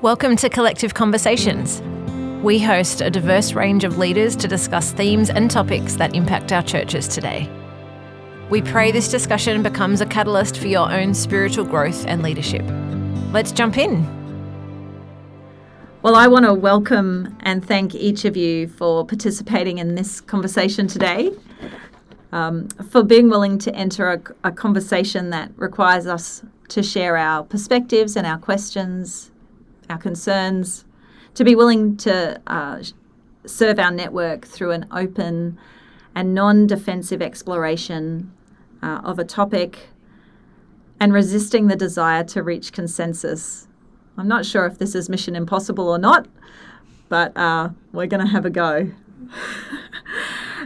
Welcome to Collective Conversations. We host a diverse range of leaders to discuss themes and topics that impact our churches today. We pray this discussion becomes a catalyst for your own spiritual growth and leadership. Let's jump in. Well, I want to welcome and thank each of you for participating in this conversation today, for being willing to enter a conversation that requires us to share our perspectives and our questions, our concerns, to be willing to serve our network through an open and non-defensive exploration of a topic and resisting the desire to reach consensus. I'm not sure if this is mission impossible or not, but we're going to have a go.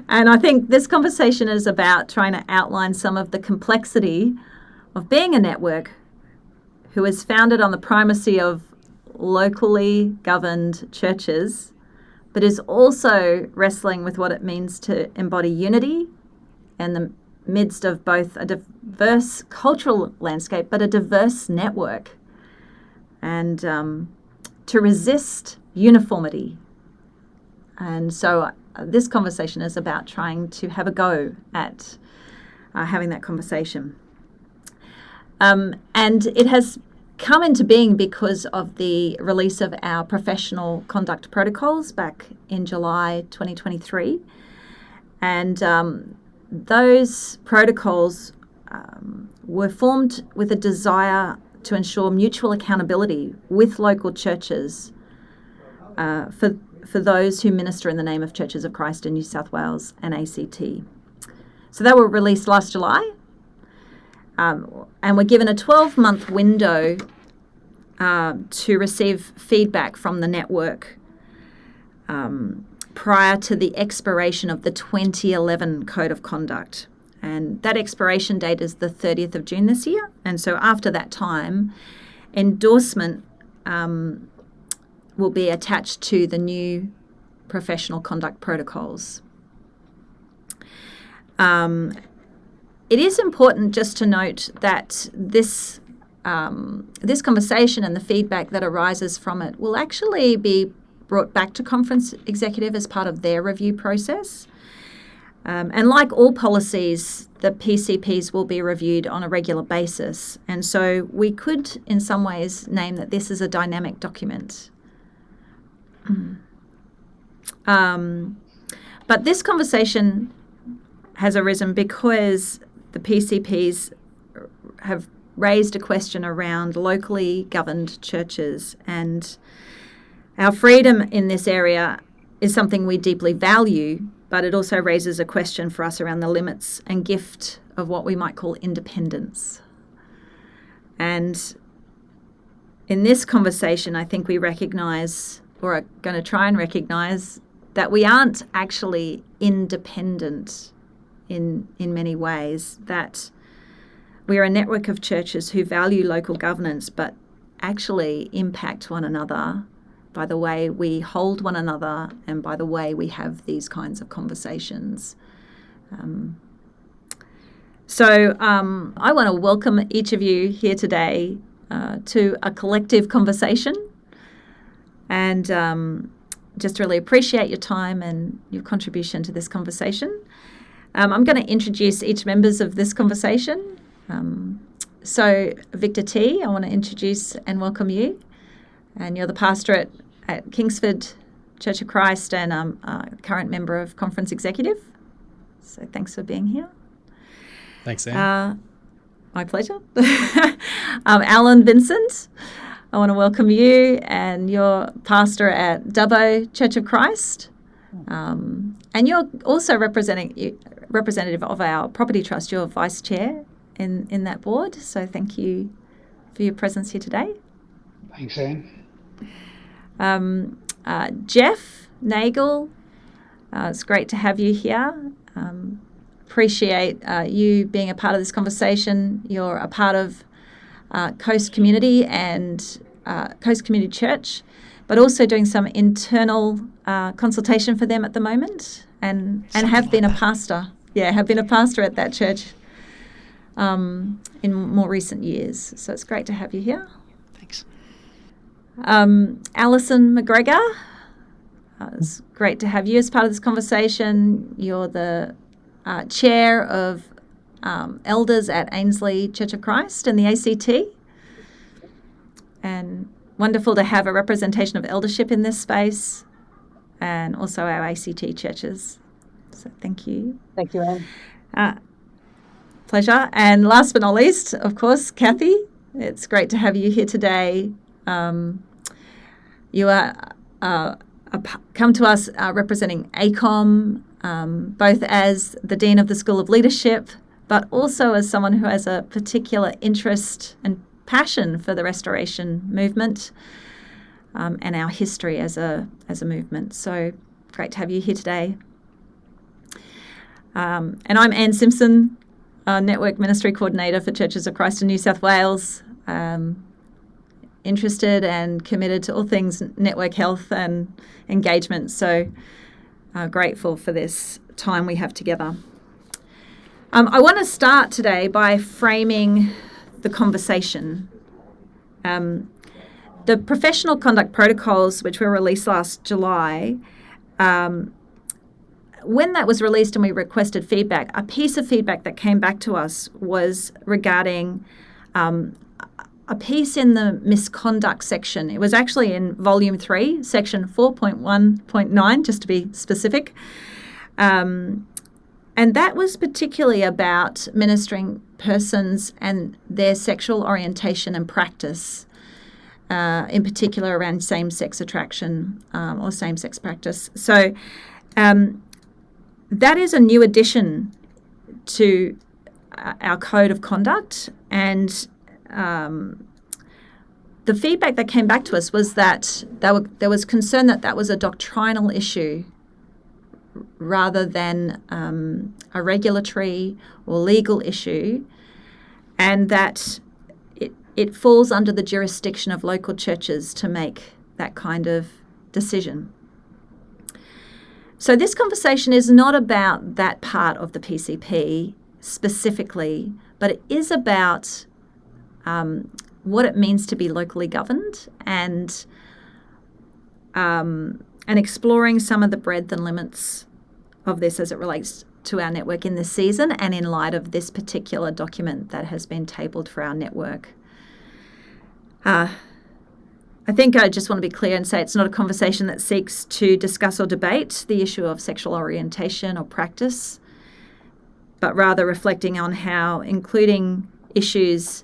And I think this conversation is about trying to outline some of the complexity of being a network who is founded on the primacy of locally governed churches, but is also wrestling with what it means to embody unity in the midst of both a diverse cultural landscape, but a diverse network, and to resist uniformity. And so this conversation is about trying to have a go at having that conversation. And it has come into being because of the release of our professional conduct protocols back in July 2023. And those protocols were formed with a desire to ensure mutual accountability with local churches for those who minister in the name of Churches of Christ in New South Wales and ACT. So they were released last July. And we're given a 12-month window to receive feedback from the network prior to the expiration of the 2011 Code of Conduct. And that expiration date is the 30th of June this year. And so after that time, endorsement will be attached to the new professional conduct protocols. It is important just to note that this conversation and the feedback that arises from it will actually be brought back to Conference Executive as part of their review process. And like all policies, the PCPs will be reviewed on a regular basis. And so we could, in some ways, name that this is a dynamic document. But this conversation has arisen because the PCPs have raised a question around locally governed churches, and our freedom in this area is something we deeply value, but it also raises a question for us around the limits and gift of what we might call independence. And in this conversation, I think we recognise, or are going to try and recognise, that we aren't actually independent in many ways, that we are a network of churches who value local governance but actually impact one another by the way we hold one another and by the way we have these kinds of conversations. So I want to welcome each of you here today to a collective conversation, and just really appreciate your time and your contribution to this conversation. I'm going to introduce each members of this conversation. So Victor T, I want to introduce and welcome you. And you're the pastor at Kingsford Church of Christ and a current member of Conference Executive. So thanks for being here. Thanks, Anne. My pleasure. Alan Vincent, I want to welcome you, and you're pastor at Dubbo Church of Christ. And you're also representative of our property trust. You're vice chair in that board. So thank you for your presence here today. Thanks, Anne. Jeff Nagel, it's great to have you here. Appreciate you being a part of this conversation. You're a part of Coast Community and Coast Community Church, but also doing some internal consultation for them at the moment, and have been a pastor. Yeah, have been a pastor at that church in more recent years. So it's great to have you here. Thanks. Alison McGregor, it's great to have you as part of this conversation. You're the chair of elders at Ainslie Church of Christ in the ACT, and wonderful to have a representation of eldership in this space and also our ACT churches. So thank you. Thank you, Anne. Pleasure. And last but not least, of course, Kathy, it's great to have you here today. You are come to us representing ACOM, both as the Dean of the School of Leadership, but also as someone who has a particular interest and passion for the restoration movement and our history as a movement. So great to have you here today. And I'm Anne Simpson, Network Ministry Coordinator for Churches of Christ in New South Wales. Interested and committed to all things network health and engagement. So grateful for this time we have together. I want to start today by framing the conversation. The professional conduct protocols, which were released last July, when that was released and we requested feedback, a piece of feedback that came back to us was regarding a piece in the misconduct section. It was actually in Volume 3, Section 4.1.9, just to be specific. And that was particularly about ministering persons and their sexual orientation and practice, in particular around same-sex attraction or same-sex practice. So that is a new addition to our code of conduct, and the feedback that came back to us was that there was concern that that was a doctrinal issue rather than a regulatory or legal issue, and that it falls under the jurisdiction of local churches to make that kind of decision. So this conversation is not about that part of the PCP specifically, but it is about what it means to be locally governed and exploring some of the breadth and limits of this as it relates to our network in this season and in light of this particular document that has been tabled for our network. I think I just want to be clear and say it's not a conversation that seeks to discuss or debate the issue of sexual orientation or practice, but rather reflecting on how including issues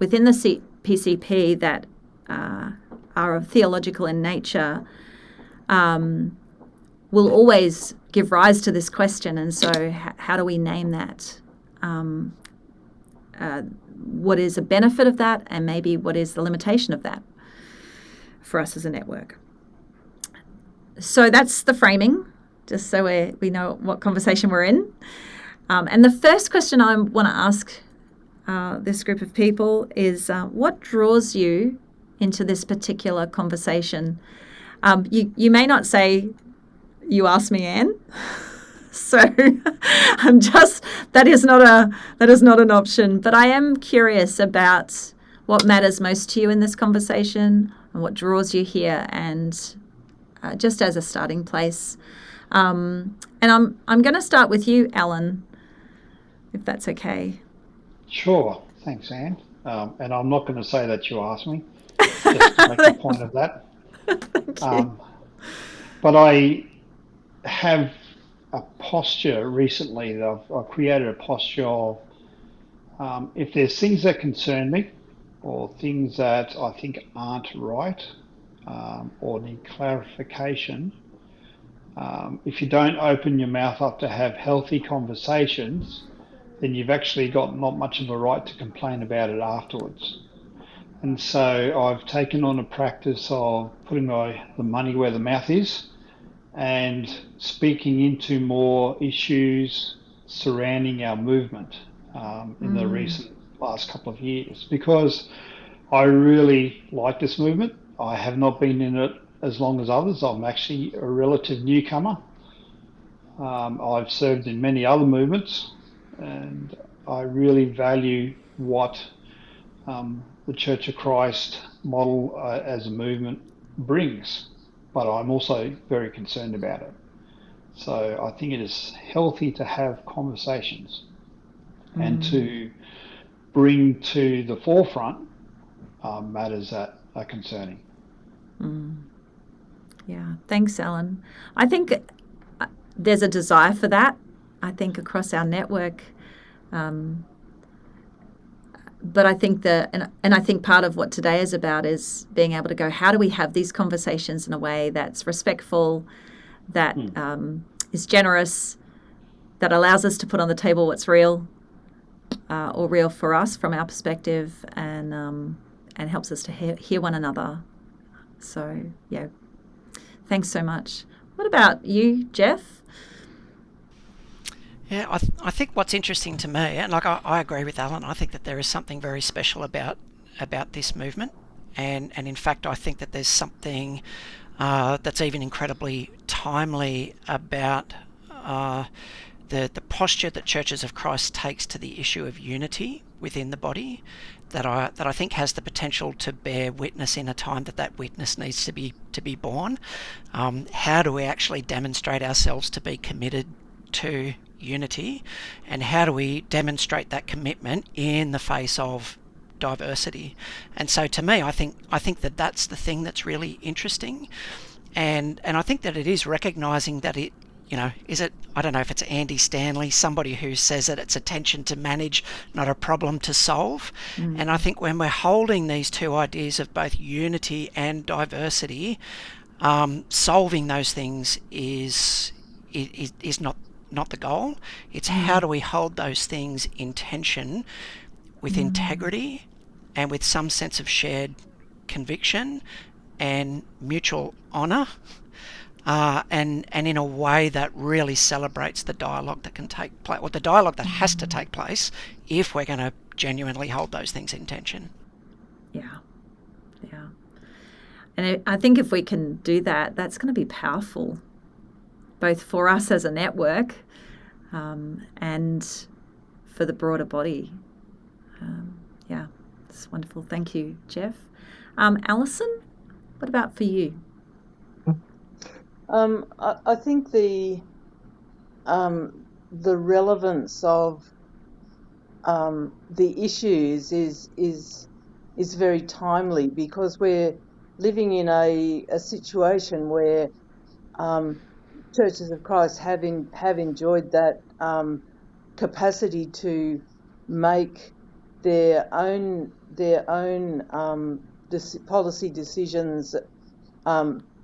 within the PCP that are theological in nature will always give rise to this question. And so how do we name that? What is a benefit of that, and maybe what is the limitation of that for us as a network? So that's the framing, just so we know what conversation we're in. And the first question I want to ask this group of people is what draws you into this particular conversation? You may not say you asked me, Anne. So that is not an option. But I am curious about what matters most to you in this conversation and what draws you here, and just as a starting place. And I'm going to start with you, Alan, if that's okay. Sure. Thanks, Anne. And I'm not going to say that you asked me, just to make a point of that. Thank you. But I have a posture recently that I've created a posture of if there's things that concern me or things that I think aren't right or need clarification, if you don't open your mouth up to have healthy conversations, then you've actually got not much of a right to complain about it afterwards. And so I've taken on a practice of putting the money where the mouth is and speaking into more issues surrounding our movement in the recent last couple of years, because I really like this movement. I have not been in it as long as others. I'm actually a relative newcomer. I've served in many other movements, and I really value what the Church of Christ model as a movement brings, but I'm also very concerned about it. So I think it is healthy to have conversations and to bring to the forefront matters that are concerning. Yeah, thanks, Alan. I think there's a desire for that, I think, across our network. But I think and I think part of what today is about is being able to go, how do we have these conversations in a way that's respectful, that is generous, that allows us to put on the table what's real, or real for us from our perspective, and helps us to hear one another. So, yeah, thanks so much. What about you, Jeff? Yeah, I think what's interesting to me, and like I agree with Alan, I think that there is something very special about this movement, and in fact I think that there's something that's even incredibly timely about the posture that Churches of Christ takes to the issue of unity within the body, that I think has the potential to bear witness in a time that witness needs to be born. How do we actually demonstrate ourselves to be committed to unity, and how do we demonstrate that commitment in the face of diversity? And so to me, I think that that's the thing that's really interesting, and I think that it is recognizing that it, I don't know if it's Andy Stanley, somebody who says that it's a tension to manage, not a problem to solve. And I think when we're holding these two ideas of both unity and diversity, solving those things is not the goal. It's how do we hold those things in tension with integrity and with some sense of shared conviction and mutual honour, and in a way that really celebrates the dialogue that can take place, or the dialogue that has to take place if we're going to genuinely hold those things in tension. Yeah. And I think if we can do that, that's going to be powerful, both for us as a network and for the broader body. Yeah, it's wonderful. Thank you, Jeff. Alison, what about for you? I think the relevance of the issues is very timely, because we're living in a situation where Churches of Christ have enjoyed that capacity to make their own policy decisions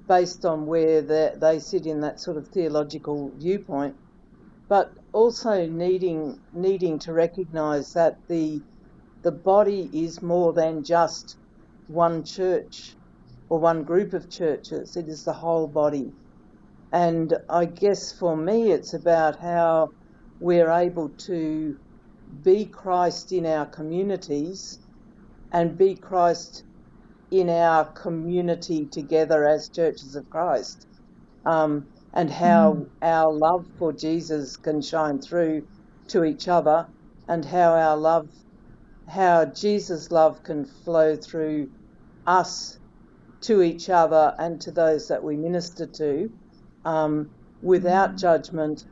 based on where they sit in that sort of theological viewpoint, but also needing to recognise that the body is more than just one church or one group of churches. It is the whole body. And I guess for me it's about how we're able to be Christ in our communities and be Christ in our community together as Churches of Christ, and how our love for Jesus can shine through to each other, and how Jesus' love can flow through us to each other and to those that we minister to, without judgment,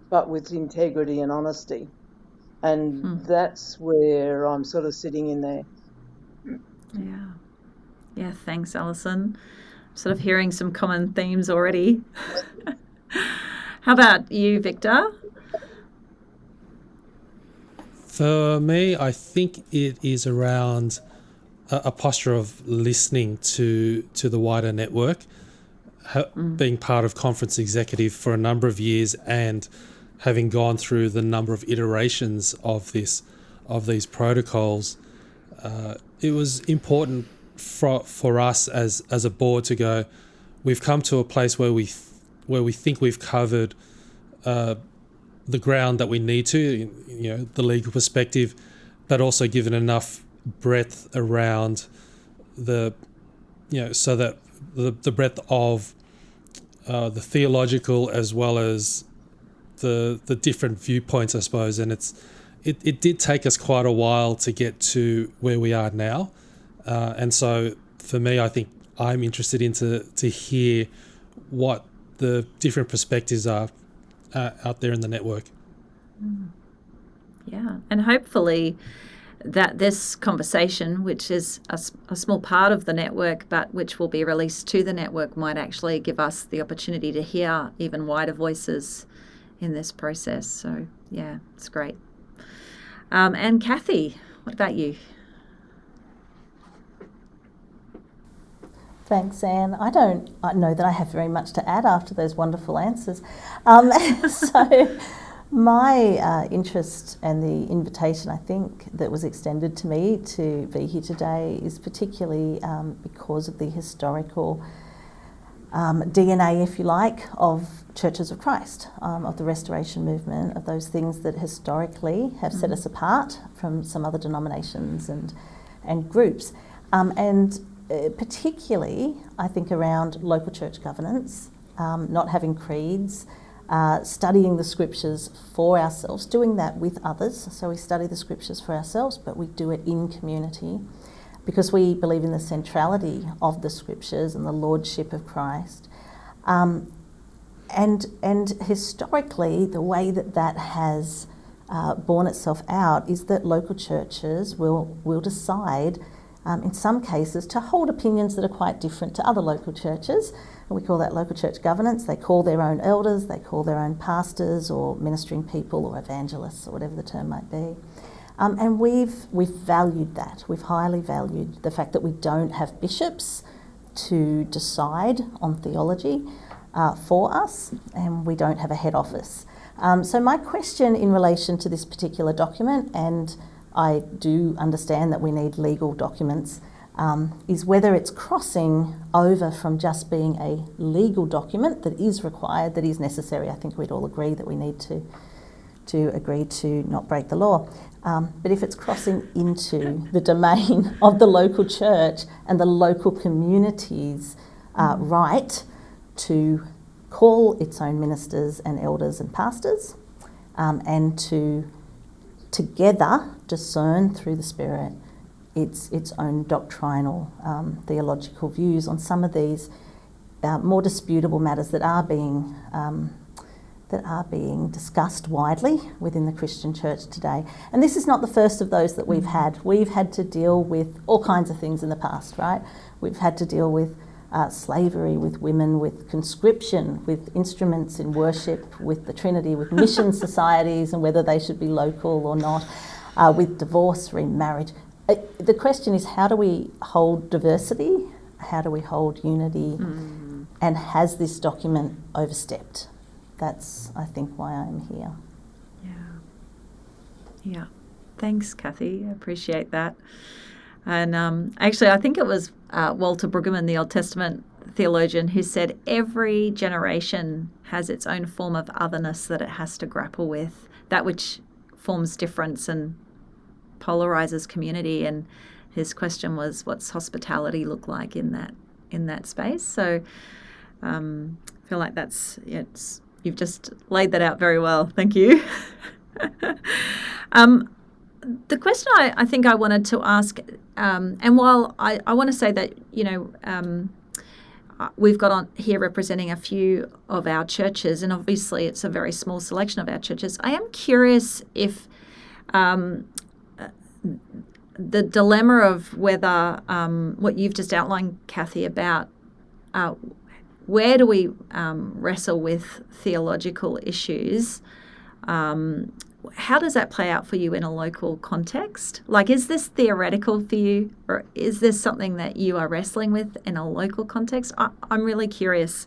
but with integrity and honesty. And that's where I'm sort of sitting in there. Yeah, thanks, Alison. Sort of hearing some common themes already. How about you, Victor? For me, I think it is around a posture of listening to the wider network, being part of conference executive for a number of years and having gone through the number of iterations of these protocols. It was important for us as a board to go, we've come to a place where we think we've covered the ground that we need to, the legal perspective, but also given enough breadth around so that the breadth of the theological as well as the different viewpoints, I suppose. And it did take us quite a while to get to where we are now. And so for me, I think I'm interested to hear what the different perspectives are out there in the network. Yeah, and hopefully that this conversation, which is a small part of the network, but which will be released to the network, might actually give us the opportunity to hear even wider voices in this process. So, yeah, it's great. And Kathy, what about you? Thanks, Anne. I don't know that I have very much to add after those wonderful answers. So my interest and the invitation, I think, that was extended to me to be here today is particularly because of the historical DNA, if you like, of Churches of Christ, of the Restoration movement, of those things that historically have set us apart from some other denominations and groups. And particularly, I think, around local church governance, not having creeds, studying the scriptures for ourselves, doing that with others. So we study the scriptures for ourselves, but we do it in community because we believe in the centrality of the scriptures and the lordship of Christ. And historically, the way that has borne itself out is that local churches will decide, in some cases, to hold opinions that are quite different to other local churches. And we call that local church governance. They call their own elders, they call their own pastors or ministering people or evangelists or whatever the term might be. And we've valued that. We've highly valued the fact that we don't have bishops to decide on theology for us, and we don't have a head office. So my question in relation to this particular document, and I do understand that we need legal documents, is whether it's crossing over from just being a legal document that is required, that is necessary. I think we'd all agree that we need to agree to not break the law. But if it's crossing into the domain of the local church and the local community's right to call its own ministers and elders and pastors, and to together discern through the Spirit its own doctrinal theological views on some of these more disputable matters that are being discussed widely within the Christian church today. And this is not the first of those that we've had. We've had to deal with all kinds of things in the past, right? We've had to deal with slavery, with women, with conscription, with instruments in worship, with the Trinity, with mission societies and whether they should be local or not, with divorce, remarriage. The question is, how do we hold diversity? How do we hold unity? And has this document overstepped? That's, I think, why I'm here. Yeah. Thanks, Kathy. I appreciate that. And actually, I think it was Walter Brueggemann, the Old Testament theologian, who said every generation has its own form of otherness that it has to grapple with, that which forms difference and polarizes community. And his question was, what's hospitality look like in that space? So I feel like you've just laid that out very well. Thank you. The question I think I wanted to ask, and while I want to say that, we've got on here representing a few of our churches, and obviously it's a very small selection of our churches, I am curious if the dilemma of whether what you've just outlined, Kathy, about where do we wrestle with theological issues, how does that play out for you in a local context? Like, is this theoretical for you, or is this something that you are wrestling with in a local context? I'm really curious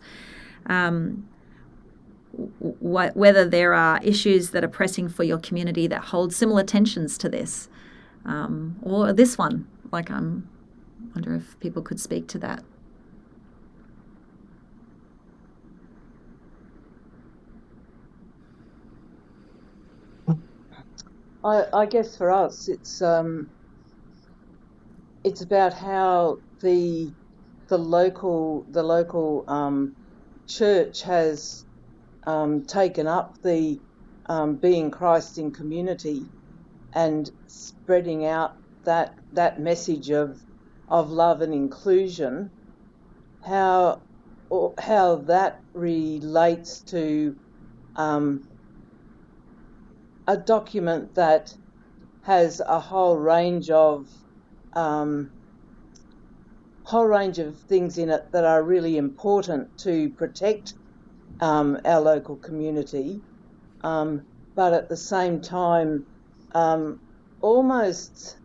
whether there are issues that are pressing for your community that hold similar tensions to this, or this one. Like, I wonder if people could speak to that. I guess for us, it's about how the local church has taken up the being Christ in community and spreading out that message of love and inclusion, how that relates to a document that has a whole range of things in it that are really important to protect our local community, but at the same time almost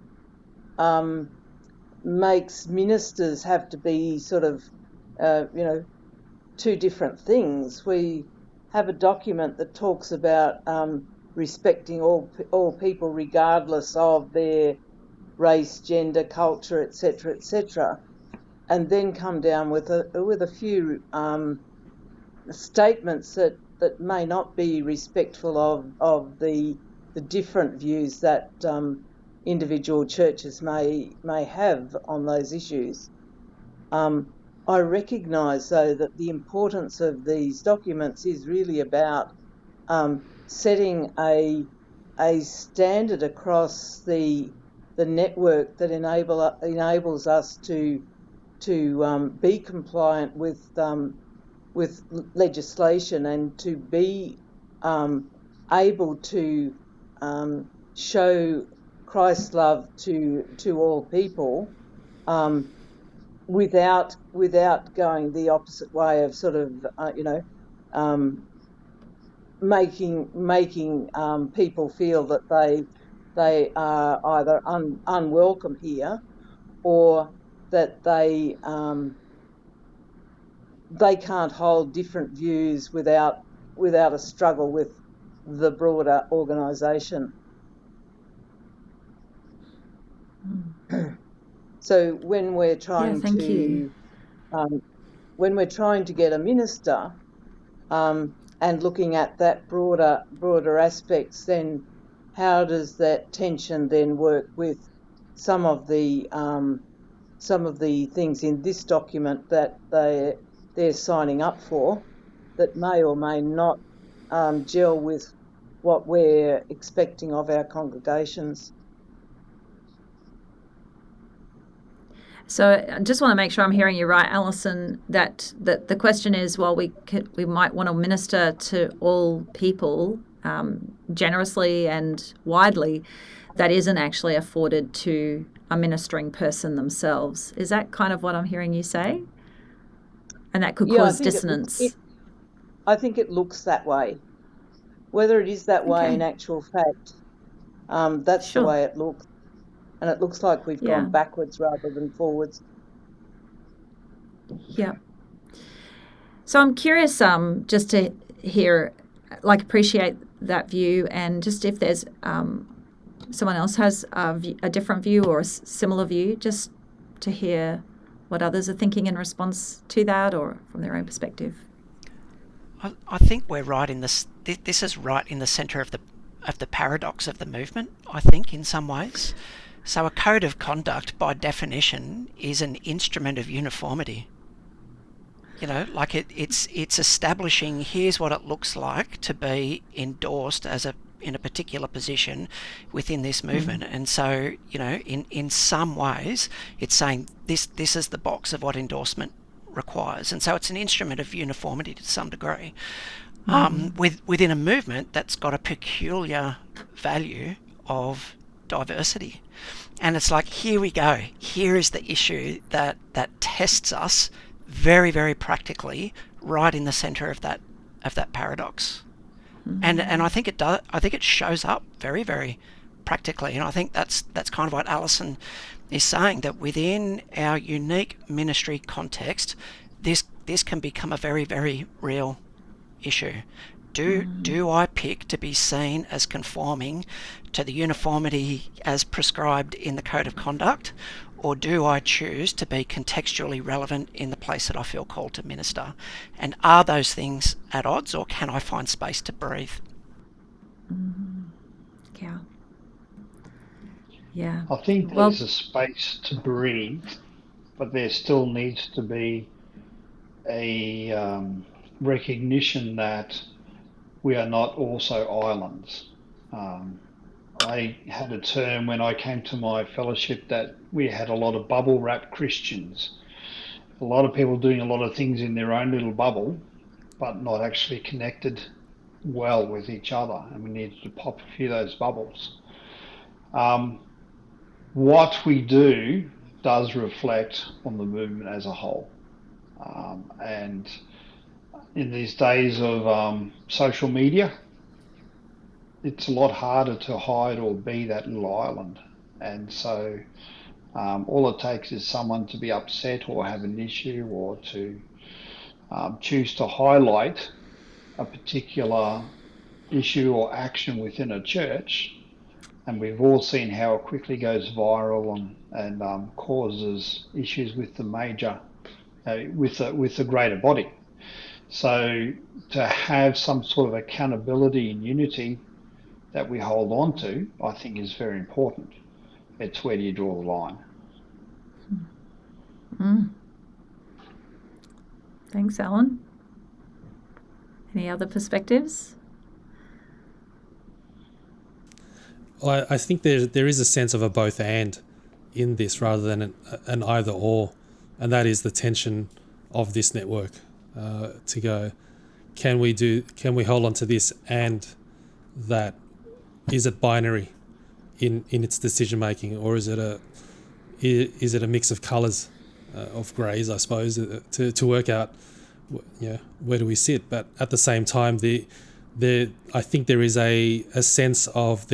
makes ministers have to be sort of two different things. We have a document that talks about respecting all people regardless of their race, gender, culture, etc., and then come down with a few statements that may not be respectful of the different views that individual churches may have on those issues. I recognise, though, that the importance of these documents is really about setting a standard across the network that enables us to be compliant with legislation and to be able to show Christ's love to all people, without going the opposite way of sort of making people feel that they are either unwelcome here, or that they can't hold different views without a struggle with the broader organisation. So when we're trying when we're trying to get a minister and looking at that broader aspects, then how does that tension then work with some of the things in this document that they're signing up for that may or may not gel with what we're expecting of our congregations? So I just want to make sure I'm hearing you right, Alison, that the question is, well, we might want to minister to all people generously and widely, that isn't actually afforded to a ministering person themselves. Is that kind of what I'm hearing you say? And that could cause dissonance. I think it looks that way. Whether it is that way in actual fact, that's the way it looks. And it looks like we've gone backwards rather than forwards. Yeah. So I'm curious just to hear, appreciate that view, and just if there's someone else has a different view or a similar view, just to hear what others are thinking in response to that or from their own perspective. I think we're right in this. This is right in the centre of the paradox of the movement, I think, in some ways. So a code of conduct, by definition, is an instrument of uniformity. It's establishing, here's what it looks like to be endorsed in a particular position within this movement. And so, in some ways, it's saying this is the box of what endorsement requires. And so it's an instrument of uniformity to some degree. Within a movement that's got a peculiar value of diversity. And it's like, here we go. Here is the issue that tests us very, very practically right in the centre of that paradox. And I think it does. I think it shows up very, very practically. And I think that's kind of what Alison is saying, that within our unique ministry context, this can become a very, very real issue. Do I pick to be seen as conforming to the uniformity as prescribed in the Code of Conduct, or do I choose to be contextually relevant in the place that I feel called to minister? And are those things at odds, or can I find space to breathe? Yeah. I think there's a space to breathe, but there still needs to be a recognition that we are not also islands. I had a term when I came to my fellowship that we had a lot of bubble wrap Christians. A lot of people doing a lot of things in their own little bubble, but not actually connected well with each other, and we needed to pop a few of those bubbles. What we do does reflect on the movement as a whole. And in these days of social media, it's a lot harder to hide or be that little island. And so all it takes is someone to be upset or have an issue or to choose to highlight a particular issue or action within a church, and we've all seen how it quickly goes viral and causes issues with the major, with the greater body. So to have some sort of accountability and unity that we hold on to, I think is very important. It's where do you draw the line? Thanks, Alan. Any other perspectives? Well, I think there is a sense of a both and in this rather than an either or, and that is the tension of this network to go, can we hold on to this and that? Is it binary in its decision making, or is it a mix of colours, of greys, I suppose, to work out where do we sit? But at the same time, I think there is a sense of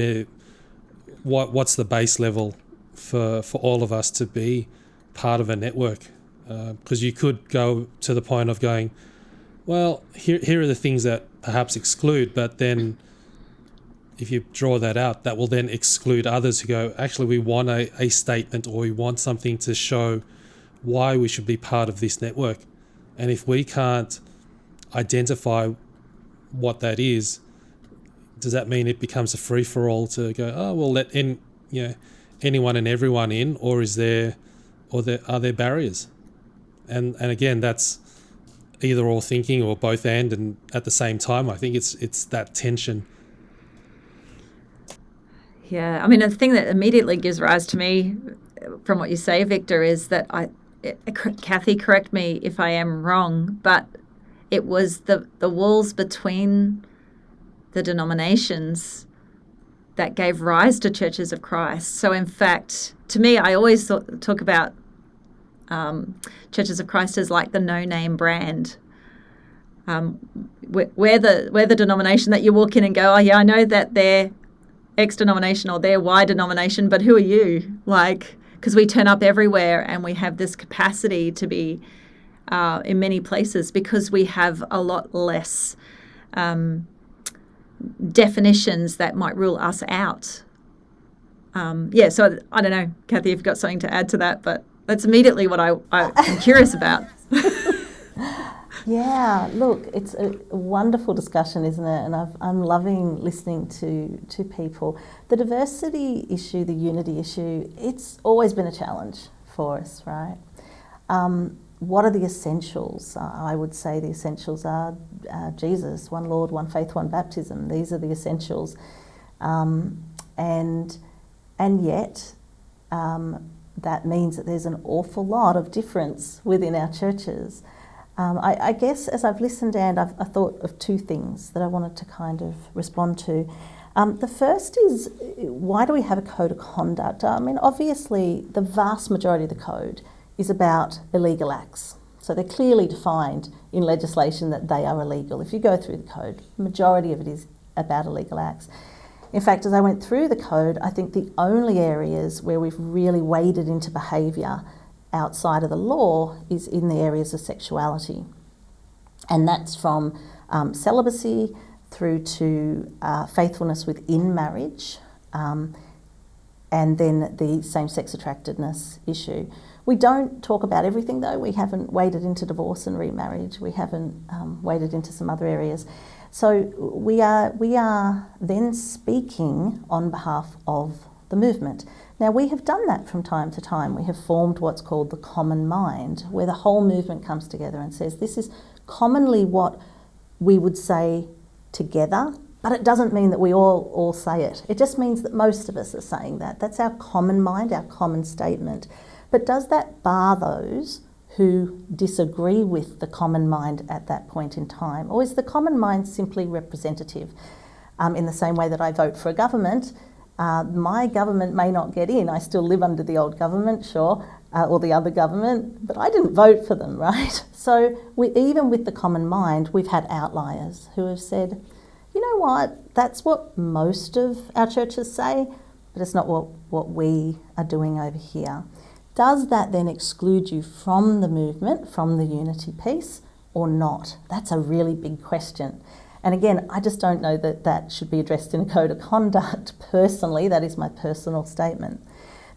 what's the base level for all of us to be part of a network, because you could go to the point of going, well, here are the things that perhaps exclude, but then if you draw that out, that will then exclude others who go, actually, we want a statement, or we want something to show why we should be part of this network. And if we can't identify what that is, does that mean it becomes a free-for-all to go, oh, well, let anyone and everyone in, or are there barriers? And again, that's either or thinking or both and at the same time, I think it's that tension. Yeah, I mean, the thing that immediately gives rise to me from what you say, Victor, is that Kathy, correct me if I am wrong, but it was the walls between the denominations that gave rise to Churches of Christ. So in fact, to me, I always talk about Churches of Christ as like the no-name brand. We're the denomination that you walk in and go, oh yeah, I know that they're X denomination or they're Y denomination, but who are you? Like, because we turn up everywhere and we have this capacity to be in many places because we have a lot less definitions that might rule us out. So I don't know, Kathy, if you've got something to add to that, but that's immediately what I'm curious about. Yeah, look, it's a wonderful discussion, isn't it? And I'm loving listening to people. The diversity issue, the unity issue, it's always been a challenge for us, right? What are the essentials? I would say the essentials are Jesus, one Lord, one faith, one baptism. These are the essentials. And yet, that means that there's an awful lot of difference within our churches. I guess as I've listened, and I thought of two things that I wanted to kind of respond to. The first is, why do we have a code of conduct? I mean, obviously, the vast majority of the code is about illegal acts. So they're clearly defined in legislation that they are illegal. If you go through the code, the majority of it is about illegal acts. In fact, as I went through the code, I think the only areas where we've really waded into behaviour outside of the law is in the areas of sexuality. And that's from celibacy through to faithfulness within marriage, and then the same-sex attractedness issue. We don't talk about everything though. We haven't waded into divorce and remarriage. We haven't waded into some other areas. So we are then speaking on behalf of the movement. Now, we have done that from time to time. We have formed what's called the common mind, where the whole movement comes together and says, this is commonly what we would say together But it doesn't mean that we all say it. It just means that most of us are saying that. That's our common mind, our common statement. But does that bar those who disagree with the common mind at that point in time? Or is the common mind simply representative? In the same way that I vote for a government, my government may not get in. I still live under the old government, sure, or the other government, but I didn't vote for them, right? So even with the common mind, we've had outliers who have said, you know what, that's what most of our churches say, but it's not what we are doing over here. Does that then exclude you from the movement, from the unity piece, or not? That's a really big question. And again, I just don't know that that should be addressed in a code of conduct personally. That is my personal statement.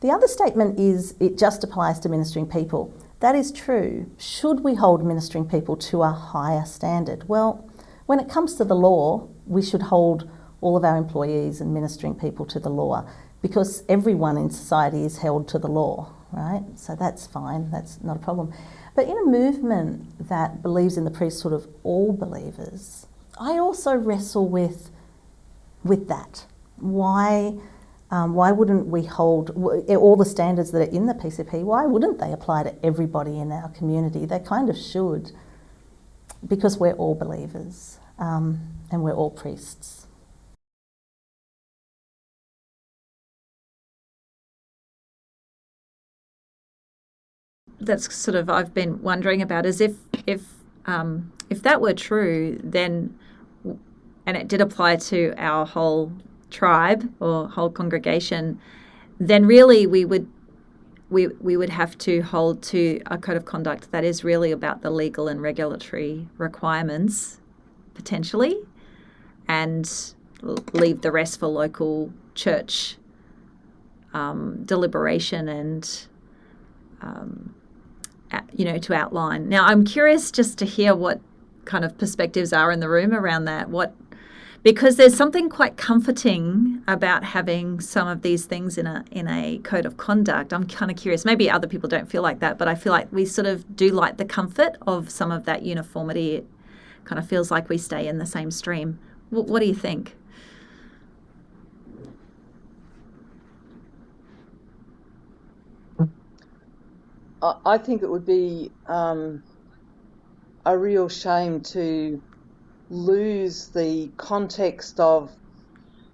The other statement is it just applies to ministering people. That is true. Should we hold ministering people to a higher standard? Well, when it comes to the law, we should hold all of our employees and ministering people to the law, because everyone in society is held to the law, right? So that's fine, that's not a problem. But in a movement that believes in the priesthood of all believers, I also wrestle with that. Why wouldn't we hold all the standards that are in the PCP? Why wouldn't they apply to everybody in our community? They kind of should, because we're all believers and we're all priests. That's sort of I've been wondering about is if that were true, then, and it did apply to our whole tribe or whole congregation, then really we would have to hold to a code of conduct that is really about the legal and regulatory requirements, potentially, and leave the rest for local church deliberation and to outline. Now, I'm curious just to hear what kind of perspectives are in the room around that. Because there's something quite comforting about having some of these things in a code of conduct. I'm kind of curious. Maybe other people don't feel like that, but I feel like we sort of do like the comfort of some of that uniformity. It kind of feels like we stay in the same stream. What do you think? I think it would be a real shame to lose the context of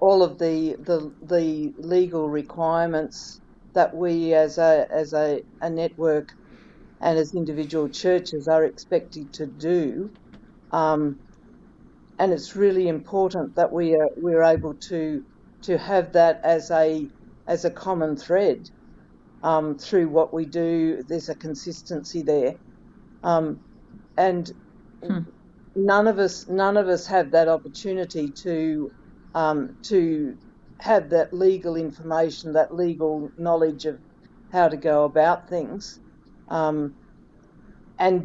all of the legal requirements that we as a network and as individual churches are expected to do, and it's really important that we're able to have that as a common thread through what we do. There's a consistency there, and none of us have that opportunity to have that legal information, that legal knowledge of how to go about things, and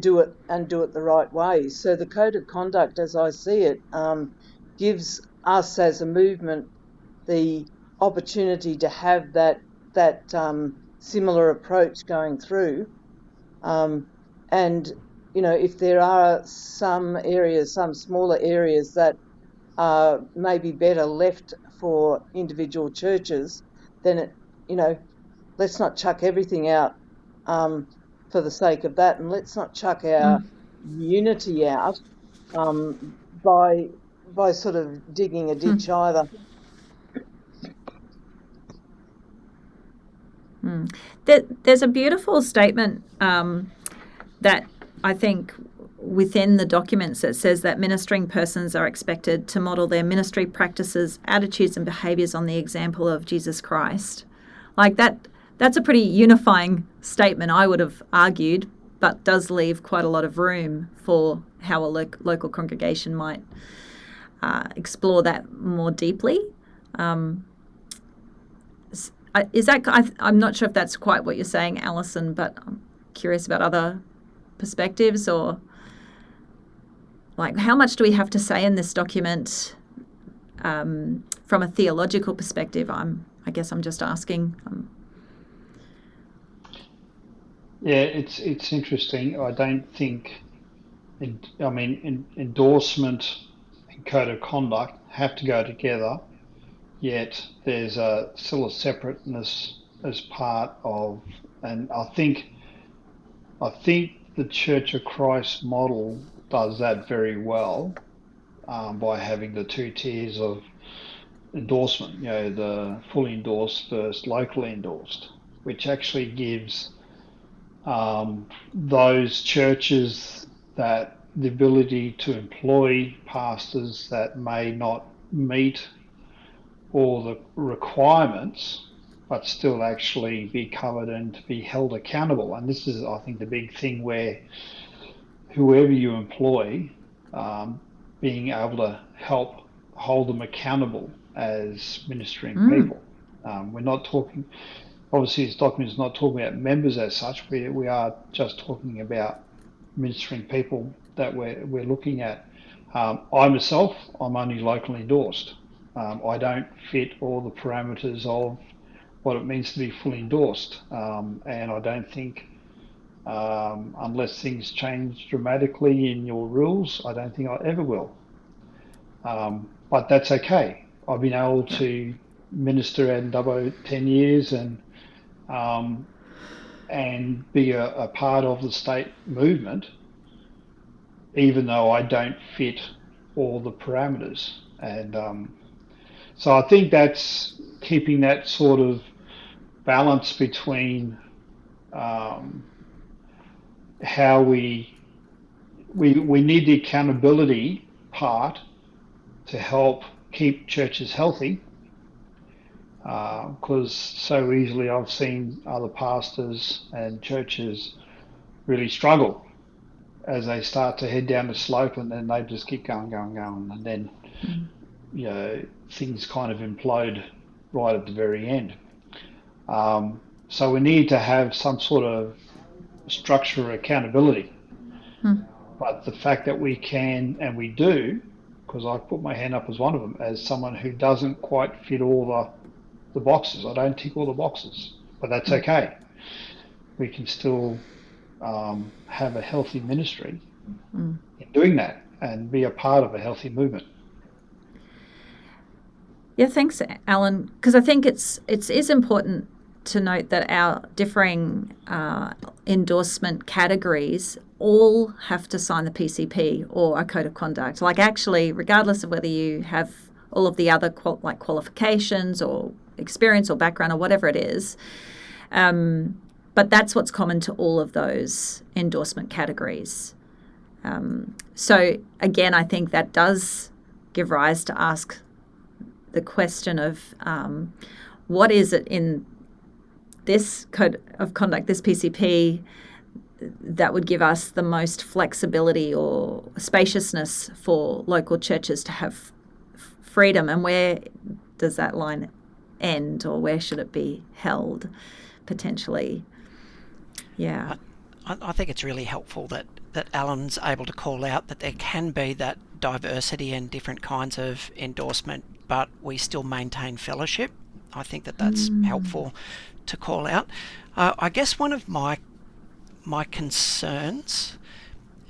do it the right way. So the code of conduct, as I see it, gives us as a movement the opportunity to have that similar approach going through, and if there are some smaller areas that are maybe better left for individual churches, then let's not chuck everything out for the sake of that, and let's not chuck our unity out by sort of digging a ditch either. There's a beautiful statement that I think within the documents that says that ministering persons are expected to model their ministry practices, attitudes and behaviours on the example of Jesus Christ. Like that's a pretty unifying statement, I would have argued, but does leave quite a lot of room for how a local congregation might explore that more deeply. I'm not sure if that's quite what you're saying, Alison, but I'm curious about other perspectives, or like how much do we have to say in this document from a theological perspective? I guess I'm just asking. Yeah, it's interesting. I don't think, endorsement and code of conduct have to go together, yet there's still a separateness as part of, and I think the Church of Christ model does that very well by having the two tiers of endorsement, the fully endorsed versus locally endorsed, which actually gives those churches that the ability to employ pastors that may not meet all the requirements but still actually be covered and to be held accountable. And this is, I think, the big thing where whoever you employ, being able to help hold them accountable as ministering people. We're not talking, obviously this document is not talking about members as such, we are just talking about ministering people that we're looking at. I myself, I'm only locally endorsed. I don't fit all the parameters of what it means to be fully endorsed, and I don't think, unless things change dramatically in your rules, I don't think I ever will. But that's okay. I've been able to minister at Dubbo 10 years and be a part of the state movement, even though I don't fit all the parameters. And so I think that's keeping that sort of balance between how we need the accountability part to help keep churches healthy, because so easily I've seen other pastors and churches really struggle as they start to head down the slope, and then they just keep going, and then things kind of implode right at the very end. So we need to have some sort of structure or accountability. But the fact that we can, and we do, because I put my hand up as one of them, as someone who doesn't quite fit all the boxes. I don't tick all the boxes, but that's okay. We can still have a healthy ministry in doing that and be a part of a healthy movement. Yeah, thanks, Alan, because I think it is important to note that our differing endorsement categories all have to sign the PCP or a code of conduct. Like, actually, regardless of whether you have all of the other qualifications or experience or background or whatever it is, but that's what's common to all of those endorsement categories. So again, I think that does give rise to ask the question of what is it in this code of conduct, this PCP, that would give us the most flexibility or spaciousness for local churches to have freedom, and where does that line end, or where should it be held potentially? Yeah. I think it's really helpful that Alan's able to call out that there can be that diversity and different kinds of endorsement, but we still maintain fellowship. I think that's helpful to call out. I guess one of my concerns,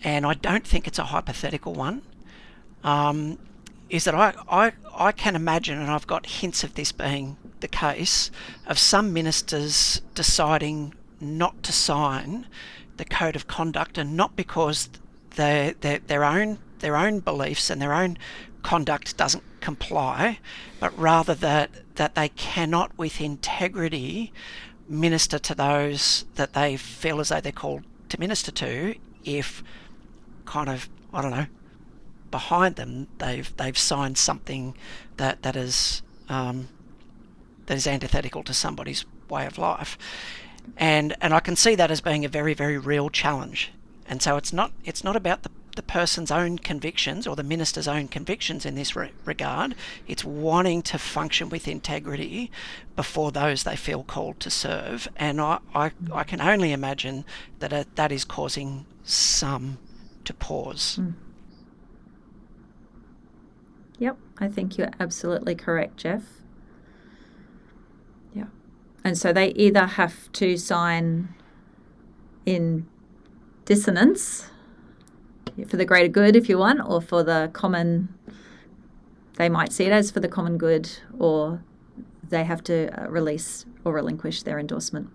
and I don't think it's a hypothetical one, is that I can imagine, and I've got hints of this being the case, of some ministers deciding not to sign the code of conduct, and not because their own beliefs and their own conduct doesn't comply, but rather that they cannot with integrity minister to those that they feel as though they're called to minister to, if kind of, I don't know, behind them they've signed something that is antithetical to somebody's way of life. And I can see that as being a very, very real challenge. And so it's not about the person's own convictions or the minister's own convictions in this regard. It's wanting to function with integrity before those they feel called to serve. And I can only imagine that is causing some to pause. Yep, I think you're absolutely correct, Jeff. Yeah. And so they either have to sign in dissonance for the greater good, if you want, or for the common they might see it as for the common good, or they have to release or relinquish their endorsement.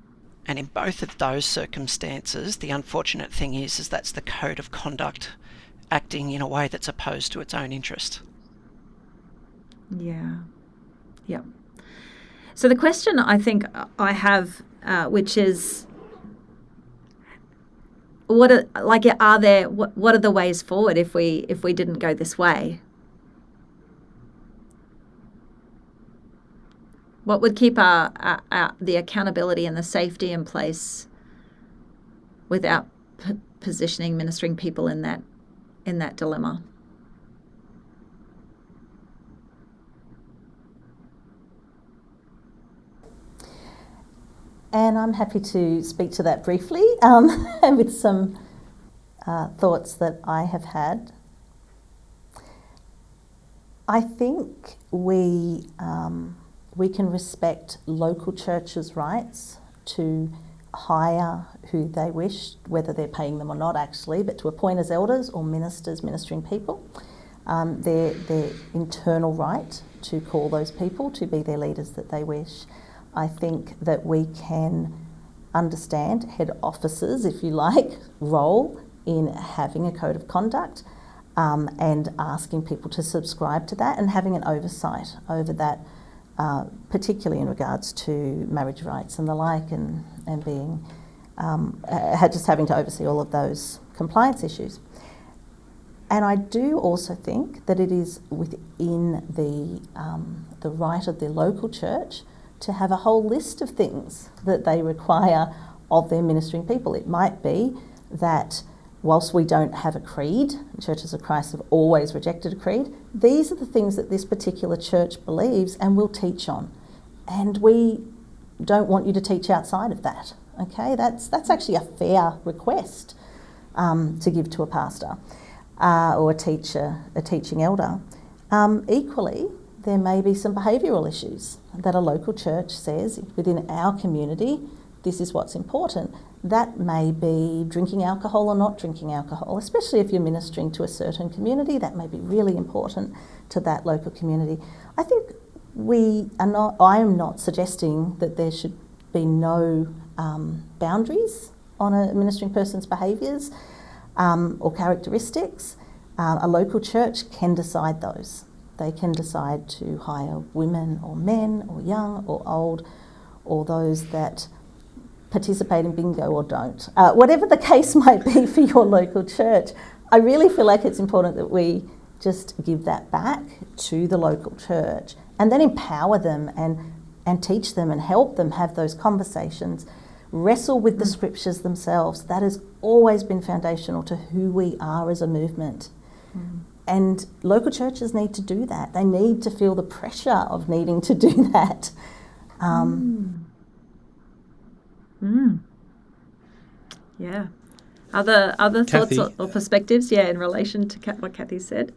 And in both of those circumstances, the unfortunate thing is that's the code of conduct acting in a way that's opposed to its own interest. Yeah. Yeah. So the question I think I have, which is, what are the ways forward if we didn't go this way? What would keep the accountability and the safety in place without positioning ministering people in that dilemma? And I'm happy to speak to that briefly with some thoughts that I have had. I think we can respect local churches' rights to hire who they wish, whether they're paying them or not actually, but to appoint as elders or ministers, ministering people. Their internal right to call those people to be their leaders that they wish. I think that we can understand head officers, if you like, role in having a code of conduct and asking people to subscribe to that and having an oversight over that, particularly in regards to marriage rights and the like, and being just having to oversee all of those compliance issues. And I do also think that it is within the right of the local church to have a whole list of things that they require of their ministering people. It might be that whilst we don't have a creed, Churches of Christ have always rejected a creed, these are the things that this particular church believes and will teach on. And we don't want you to teach outside of that. Okay, that's actually a fair request to give to a pastor or a teaching elder. Equally, there may be some behavioural issues that a local church says within our community, this is what's important. That may be drinking alcohol or not drinking alcohol, especially if you're ministering to a certain community. That may be really important to that local community. I think I am not suggesting that there should be no boundaries on a ministering person's behaviours or characteristics. A local church can decide those. They can decide to hire women or men or young or old, or those that participate in bingo or don't. Whatever the case might be for your local church, I really feel like it's important that we just give that back to the local church and then empower them and teach them and help them have those conversations, wrestle with the scriptures themselves. That has always been foundational to who we are as a movement. And local churches need to do that. They need to feel the pressure of needing to do that. Yeah. Other Kathy, thoughts or perspectives? Yeah, in relation to what Kathy said.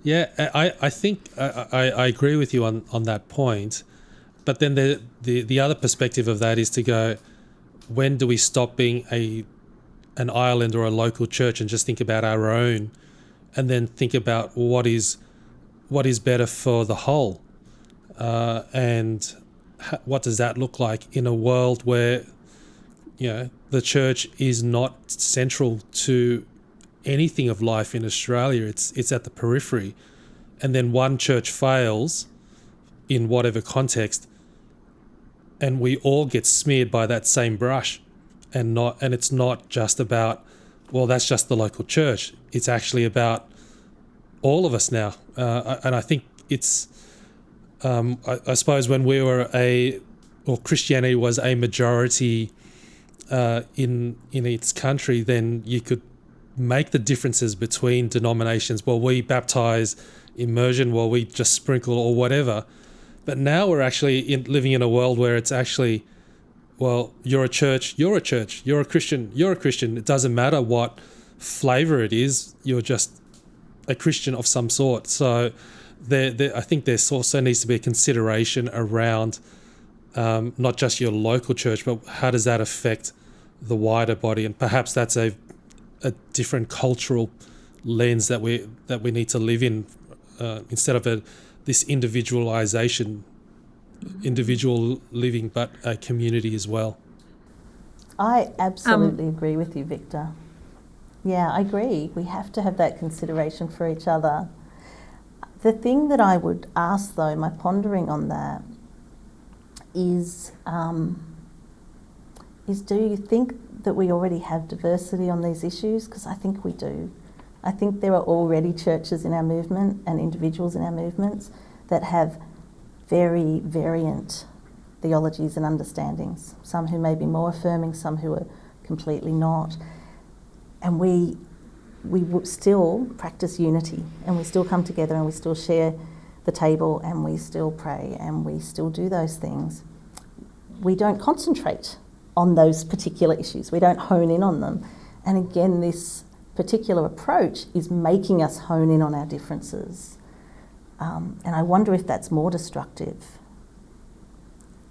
Yeah, I think I agree with you on that point. But then the other perspective of that is to go, when do we stop being an island or a local church and just think about our own, and then think about what is better for the whole, and what does that look like in a world where the church is not central to anything of life in Australia. It's at the periphery, and then one church fails in whatever context, and we all get smeared by that same brush, and it's not just about, well, that's just the local church. It's actually about all of us now, and I think it's. I suppose when Christianity was a majority in its country, then you could make the differences between denominations. Well, we baptize, immersion, well, we just sprinkle or whatever. But now we're actually living in a world where it's actually, well, you're a church, you're a church, you're a Christian, you're a Christian. It doesn't matter what flavour it is, you're just a Christian of some sort. So I think there also needs to be a consideration around not just your local church, but how does that affect the wider body? And perhaps that's a different cultural lens that we need to live in instead of this individual living, but a community as well. I absolutely agree with you, Victor. Yeah, I agree. We have to have that consideration for each other. The thing that I would ask, though, my pondering on that is do you think that we already have diversity on these issues? Because I think we do. I think there are already churches in our movement and individuals in our movements that have very variant theologies and understandings, some who may be more affirming, some who are completely not. And we would still practice unity, and we still come together, and we still share the table, and we still pray, and we still do those things. We don't concentrate on those particular issues. We don't hone in on them. And again, this particular approach is making us hone in on our differences. And I wonder if that's more destructive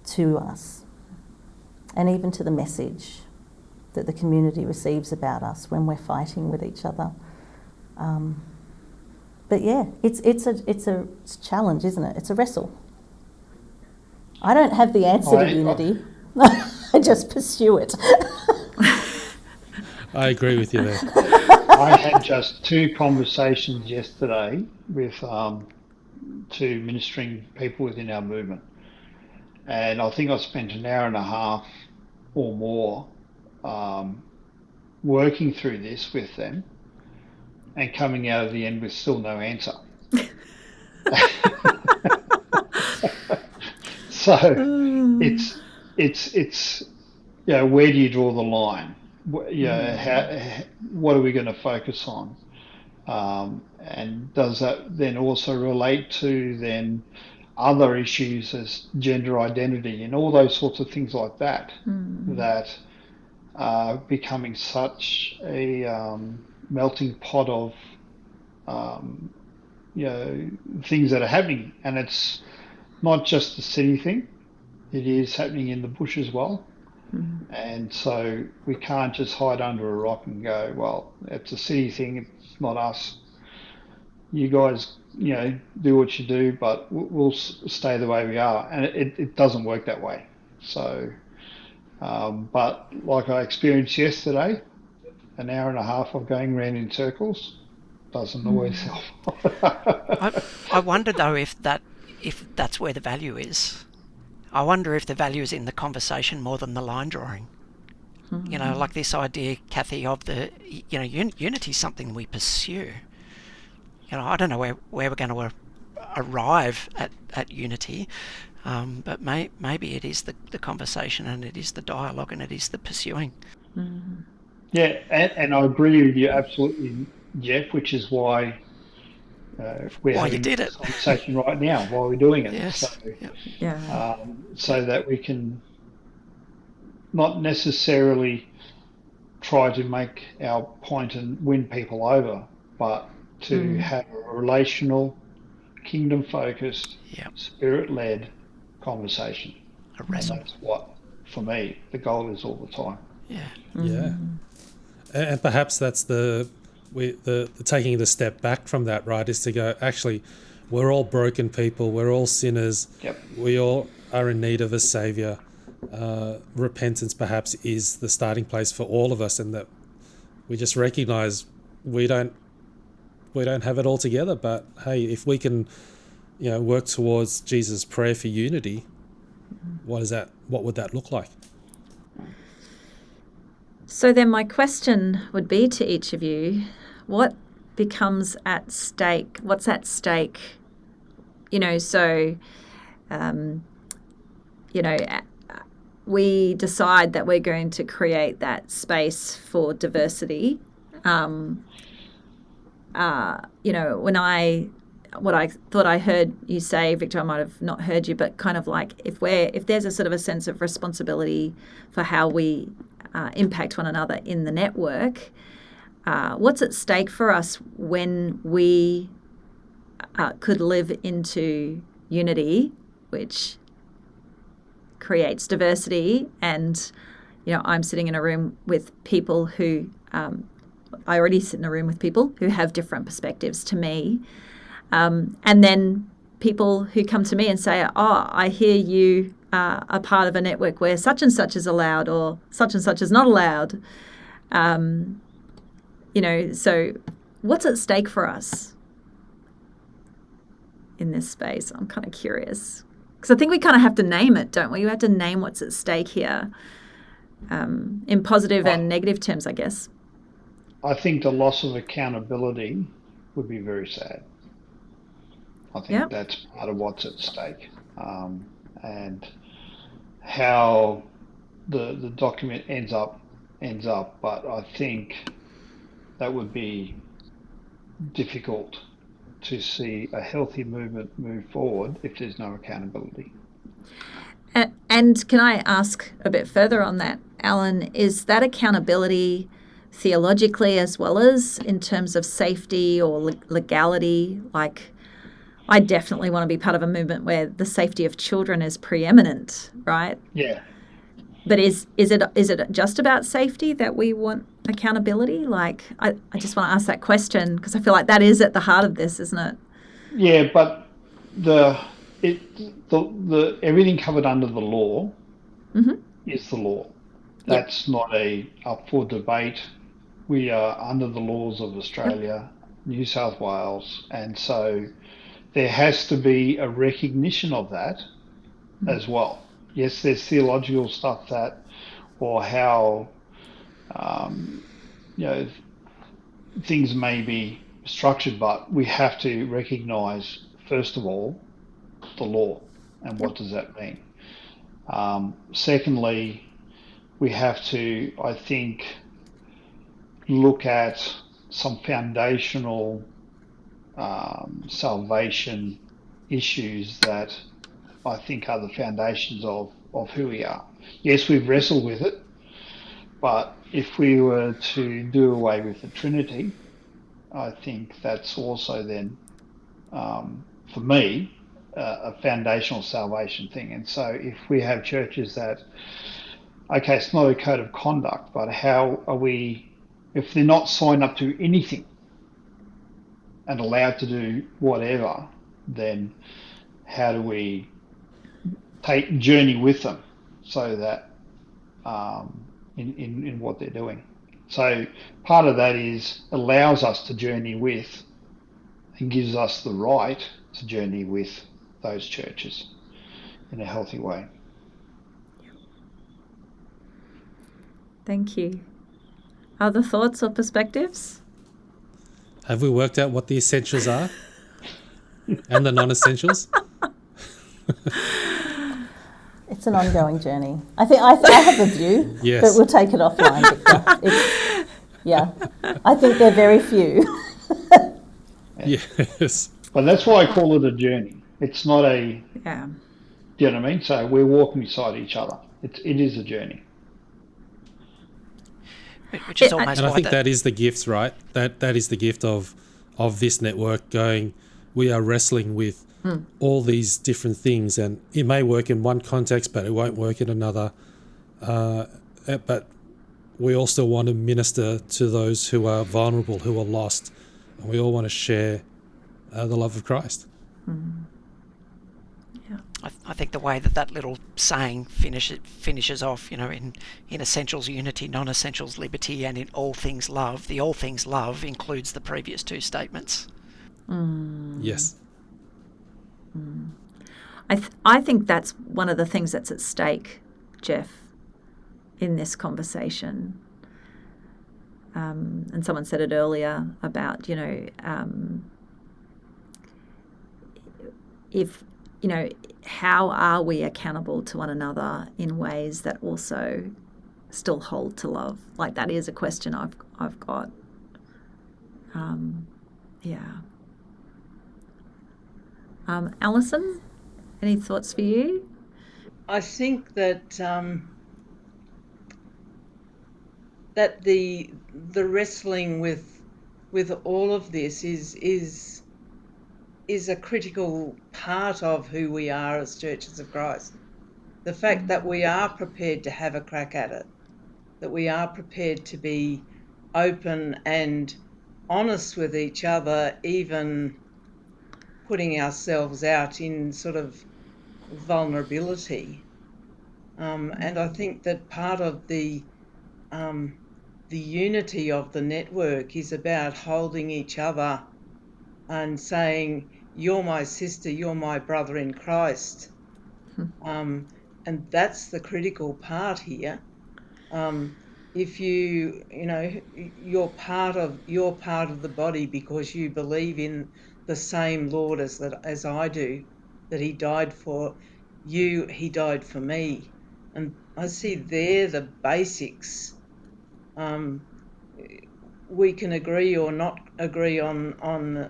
to us, and even to the message that the community receives about us when we're fighting with each other. But yeah, it's a challenge, isn't it? It's a wrestle. I don't have the answer to unity. I just pursue it. I agree with you there. I had just 2 conversations yesterday with 2 ministering people within our movement. And I think I spent an hour and a half or more working through this with them, and coming out of the end with still no answer. So it's where do you draw the line? What are we going to focus on? And does that then also relate to then other issues as gender identity and all those sorts of things like that, that are becoming such a melting pot of things that are happening. And it's not just a city thing, it is happening in the bush as well. And so we can't just hide under a rock and go, well, it's a city thing, it's not us. You guys, do what you do, but we'll stay the way we are. And it doesn't work that way. So, but like I experienced yesterday, an hour and a half of going around in circles doesn't always help. I wonder though if that's where the value is. I wonder if the value is in the conversation more than the line drawing. Like this idea, Kathy, of the unity is something we pursue. I don't know where we're going to arrive at unity, but maybe it is the conversation, and it is the dialogue, and it is the pursuing. Yeah, and I agree with you absolutely, Jeff, which is why we're having this conversation right now, while we're doing it. Yes. So, so that we can not necessarily try to make our point and win people over, but to have a relational, kingdom-focused, spirit-led conversation. A wrestle. And that's what, for me, the goal is all the time. Yeah. Yeah. And perhaps that's the taking the step back from that, right, is to go, actually, we're all broken people, we're all sinners, we all are in need of a saviour. Repentance perhaps is the starting place for all of us, and that we just recognise we don't have it all together, but hey, if we can work towards Jesus' prayer for unity, what would that look like? So then my question would be to each of you, what becomes at stake? What's at stake? We decide that we're going to create that space for diversity. What I thought I heard you say, Victor, I might have not heard you, but kind of like if there's a sort of a sense of responsibility for how we impact one another in the network, what's at stake for us when we could live into unity, which creates diversity? And I'm sitting in a room with people who I already sit in a room with people who have different perspectives to me. And then people who come to me and say, oh, I hear you are part of a network where such and such is allowed or such and such is not allowed. So what's at stake for us in this space? I'm kind of curious. Because I think we kind of have to name it, don't we? You have to name what's at stake here in positive and negative terms, I guess. I think the loss of accountability would be very sad. I think that's part of what's at stake. And how the document ends up. But I think that would be difficult to see a healthy movement move forward if there's no accountability. And can I ask a bit further on that, Alan? Is that accountability theologically as well as in terms of safety or legality? Like, I definitely want to be part of a movement where the safety of children is preeminent, right? Yeah. But is it just about safety that we want accountability? Like, I just want to ask that question because I feel like that is at the heart of this, isn't it? Yeah, but the everything covered under the law is the law. That's not up for debate. We are under the laws of Australia, New South Wales, and so there has to be a recognition of that as well. Yes, there's theological stuff or how things may be structured, but we have to recognise first of all the law and what does that mean. Secondly, we have to, I think, look at some foundational salvation issues that I think are the foundations of who we are. Yes, we've wrestled with it, but if we were to do away with the Trinity, I think that's also then, for me, a foundational salvation thing. And so if we have churches that, okay, it's not a code of conduct, but how are we, if they're not signed up to anything and allowed to do whatever, then how do we journey with them so that in what they're doing? So part of that allows us to journey with and gives us the right to journey with those churches in a healthy way. Thank you. Other thoughts or perspectives? Have we worked out what the essentials are and the non-essentials? It's an ongoing journey. I think I have a view, yes. But we'll take it offline, Victor. I think they're very few. Yes. But that's why I call it a journey. It's not a... Yeah. Do you know what I mean? So we're walking beside each other. It is a journey. Which is almost and I think that is the gift, right? That is the gift of this network going, we are wrestling with all these different things, and it may work in one context, but it won't work in another. But we all still want to minister to those who are vulnerable, who are lost, and we all want to share the love of Christ. Yeah. I think the way that little saying finishes off, in essentials unity, non-essentials liberty, and in all things love. The all things love includes the previous two statements. Yes. I think that's one of the things that's at stake, Jeff, in this conversation. And someone said it earlier about, if, how are we accountable to one another in ways that also still hold to love? Like, that is a question I've got. Alison, any thoughts for you? I think that that the wrestling with all of this is a critical part of who we are as Churches of Christ. The fact that we are prepared to have a crack at it, that we are prepared to be open and honest with each other, even putting ourselves out in sort of vulnerability. And I think that part of the unity of the network is about holding each other and saying, "You're my sister, you're my brother in Christ." And that's the critical part here. If you're part of the body because you believe in the same Lord as I do, that He died for you, He died for me, and I see there the basics. We can agree or not agree on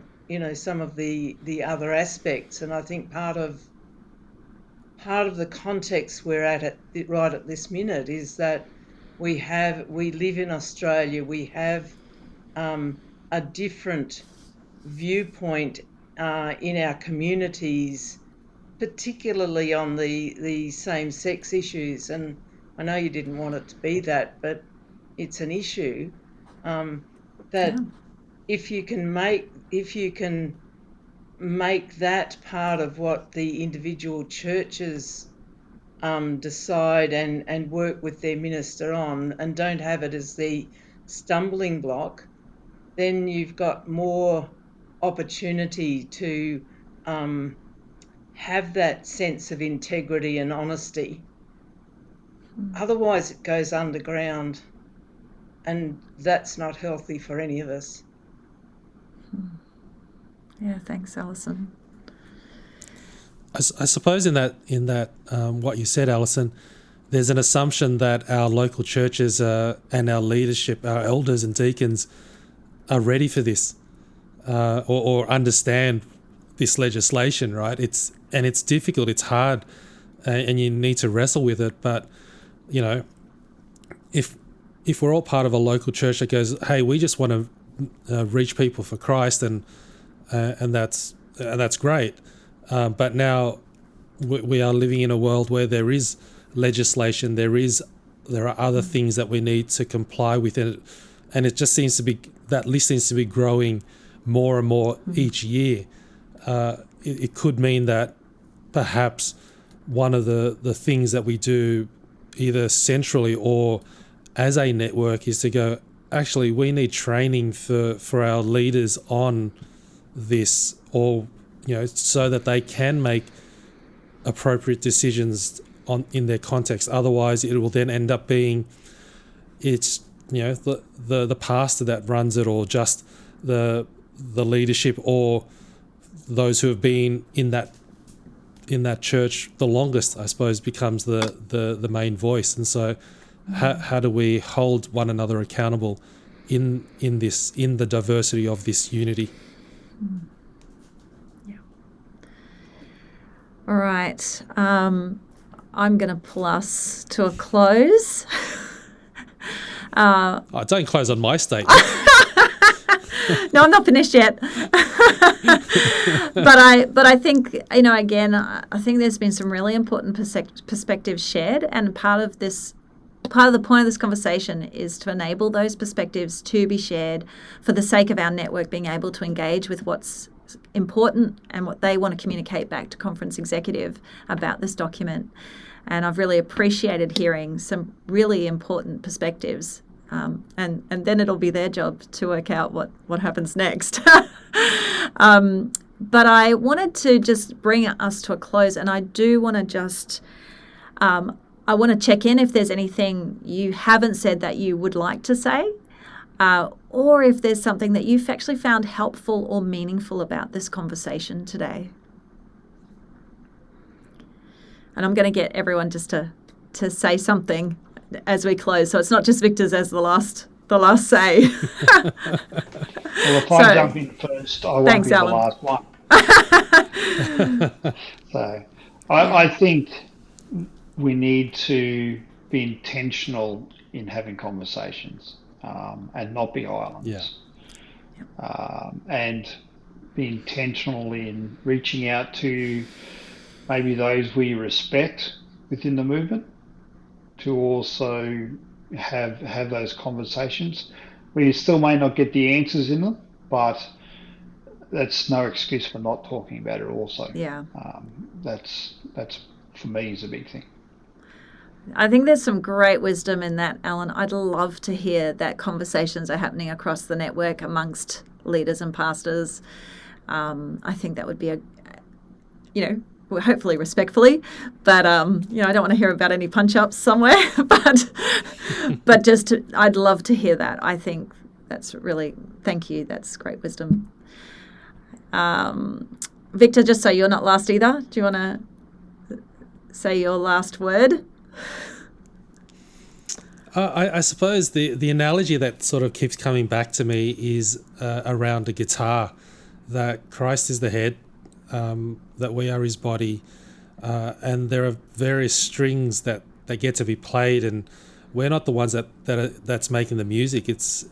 some of the other aspects, and I think part of the context we're at right at this minute is that we live in Australia. We have a different viewpoint in our communities, particularly on the same-sex issues. And I know you didn't want it to be that, but it's an issue that if you can make that part of what the individual churches decide and work with their minister on, and don't have it as the stumbling block, then you've got more opportunity to have that sense of integrity and honesty. Otherwise it goes underground, and that's not healthy for any of us. Yeah, thanks, Alison. I suppose in that what you said, Alison, there's an assumption that our local churches and our leadership, our elders and deacons, are ready for this or understand this legislation, right? It's difficult, it's hard, and you need to wrestle with it. But if we're all part of a local church that goes, hey, we just want to reach people for Christ, and that's great. But now we are living in a world where there is legislation, there are other things that we need to comply with, and it just seems to be, that list seems to be growing more and more each year. It could mean that perhaps one of the things that we do either centrally or as a network is to go, actually, we need training for our leaders on this, or so that they can make appropriate decisions in their context. Otherwise, it will then end up being the pastor that runs it, or just the leadership, or those who have been in that church the longest, I suppose, becomes the main voice. And so how do we hold one another accountable in the diversity of this unity? Yeah. All right. I'm going to pull us to a close. Don't close on my statement. No, I'm not finished yet. But I think, again, I think there's been some really important perspectives shared, and part of the point of this conversation is to enable those perspectives to be shared for the sake of our network being able to engage with what's important and what they want to communicate back to conference executive about this document. And I've really appreciated hearing some really important perspectives. And then it'll be their job to work out what happens next. But I wanted to just bring us to a close, and I do want to just I want to check in if there's anything you haven't said that you would like to say, or if there's something that you've actually found helpful or meaningful about this conversation today. And I'm going to get everyone just to say something as we close, so it's not just Victor's as the last say. Well, if I jump in first, I won't be Alan. the last one. So I think we need to be intentional in having conversations and not be islands. Yeah. And be intentional in reaching out to maybe those we respect within the movement, to also have those conversations. We still may not get the answers in them, but that's no excuse for not talking about it also. Yeah. That's for me is a big thing. I think there's some great wisdom in that, Alan. I'd love to hear that conversations are happening across the network amongst leaders and pastors. I think that would be hopefully respectfully, but I don't want to hear about any punch-ups somewhere, but just I'd love to hear that. I think that's really, thank you. That's great wisdom. Victor, just so you're not last either, do you want to say your last word? I suppose the analogy that sort of keeps coming back to me is around a guitar, that Christ is the head, that we are his body, and there are various strings that get to be played, and we're not the ones that's making the music. It's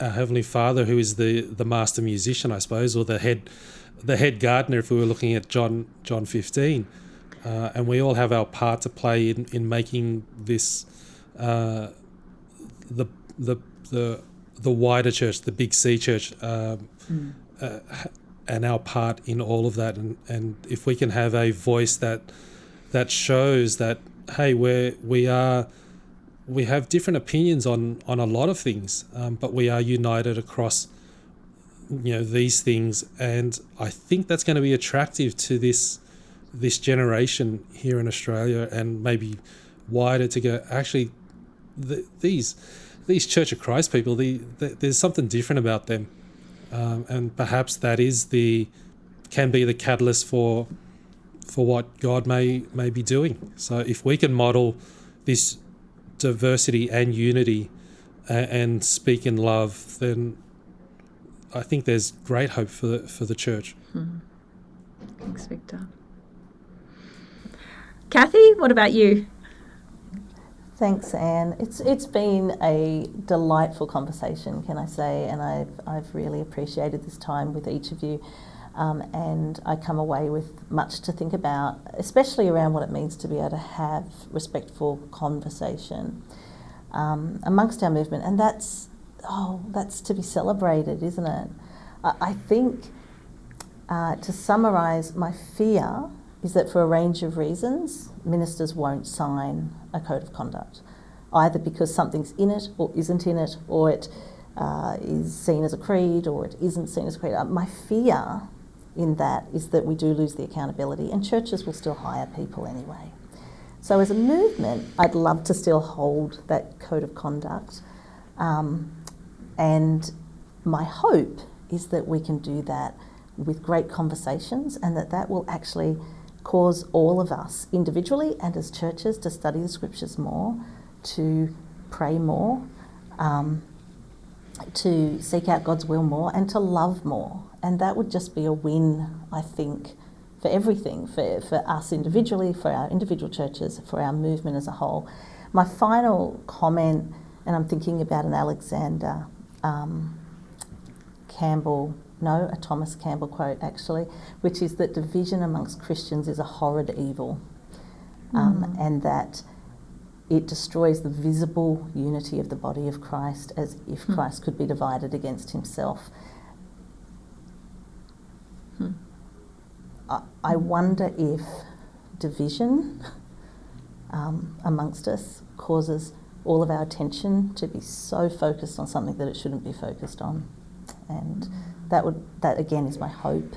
our Heavenly Father who is the master musician, I suppose, or the head gardener if we were looking at John 15. And we all have our part to play in making this the wider church, the big C church, and our part in all of that. And if we can have a voice that shows that, hey, we have different opinions on a lot of things, but we are united across these things, and I think that's going to be attractive to this generation here in Australia, and maybe wider, to go, actually, these Church of Christ people, there's something different about them, and perhaps that can be the catalyst for what God may be doing. So if we can model this diversity and unity and speak in love, then I think there's great hope for the church. Thanks, Victor. Kathy, what about you? Thanks, Anne. It's been a delightful conversation, can I say, and I've really appreciated this time with each of you, and I come away with much to think about, especially around what it means to be able to have respectful conversation amongst our movement, and that's to be celebrated, isn't it? I think, to summarise, my fear is that for a range of reasons, ministers won't sign a code of conduct, either because something's in it or isn't in it, or it is seen as a creed or it isn't seen as a creed. My fear in that is that we do lose the accountability, and churches will still hire people anyway. So as a movement, I'd love to still hold that code of conduct, and my hope is that we can do that with great conversations, and that will actually cause all of us individually and as churches to study the scriptures more, to pray more, to seek out God's will more, and to love more. And that would just be a win, I think, for everything, for us individually, for our individual churches, for our movement as a whole. My final comment, and I'm thinking about an Alexander a Thomas Campbell quote actually, which is that division amongst Christians is a horrid evil, and that it destroys the visible unity of the body of Christ, as if Christ could be divided against himself. I wonder if division amongst us causes all of our attention to be so focused on something that it shouldn't be focused on. And that again is my hope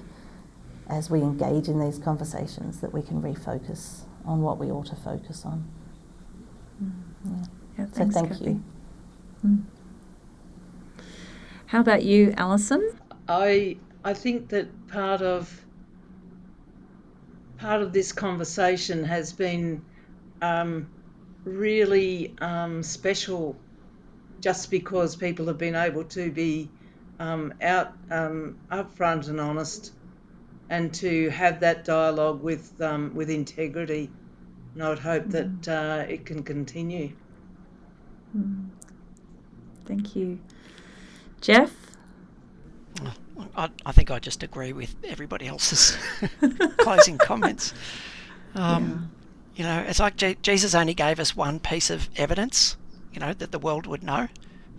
as we engage in these conversations, that we can refocus on what we ought to focus on. Yeah, so thank Kathy. you. How about you, Alison? I think that part of this conversation has been really special, just because people have been able to be upfront and honest, and to have that dialogue with integrity. And I would hope that it can continue. Thank you. Jeff? I think I just agree with everybody else's closing comments. It's like Jesus only gave us one piece of evidence, that the world would know,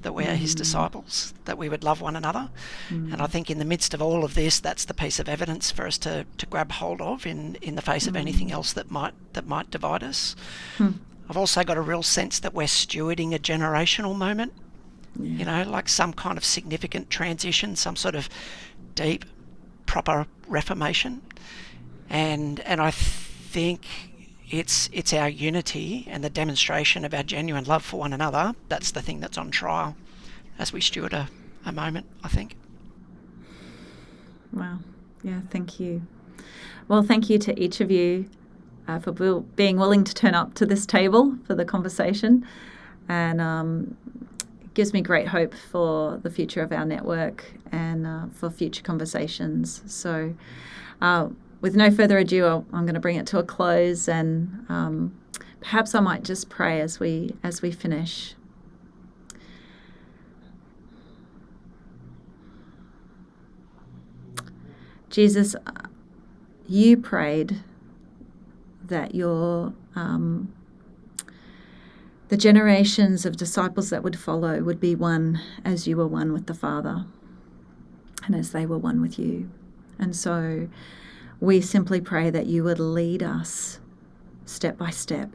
that we're his disciples, that we would love one another. And I think in the midst of all of this, that's the piece of evidence for us to grab hold of in the face of anything else that might divide us. I've also got a real sense that we're stewarding a generational moment, you know, like some kind of significant transition, some sort of deep, proper reformation. And I think it's our unity and the demonstration of our genuine love for one another that's the thing that's on trial as we steward a moment, I think. Wow. Yeah, thank you. Well, thank you to each of you for being willing to turn up to this table for the conversation. And it gives me great hope for the future of our network and for future conversations. So with no further ado, I'm going to bring it to a close, and perhaps I might just pray as we finish. Jesus, you prayed that the generations of disciples that would follow would be one as you were one with the Father and as they were one with you. And so we simply pray that you would lead us step by step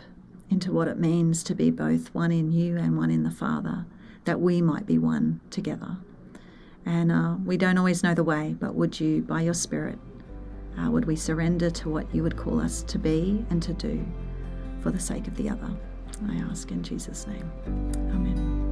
into what it means to be both one in you and one in the Father, that we might be one together. And we don't always know the way, but would you, by your Spirit, would we surrender to what you would call us to be and to do for the sake of the other? I ask in Jesus' name. Amen.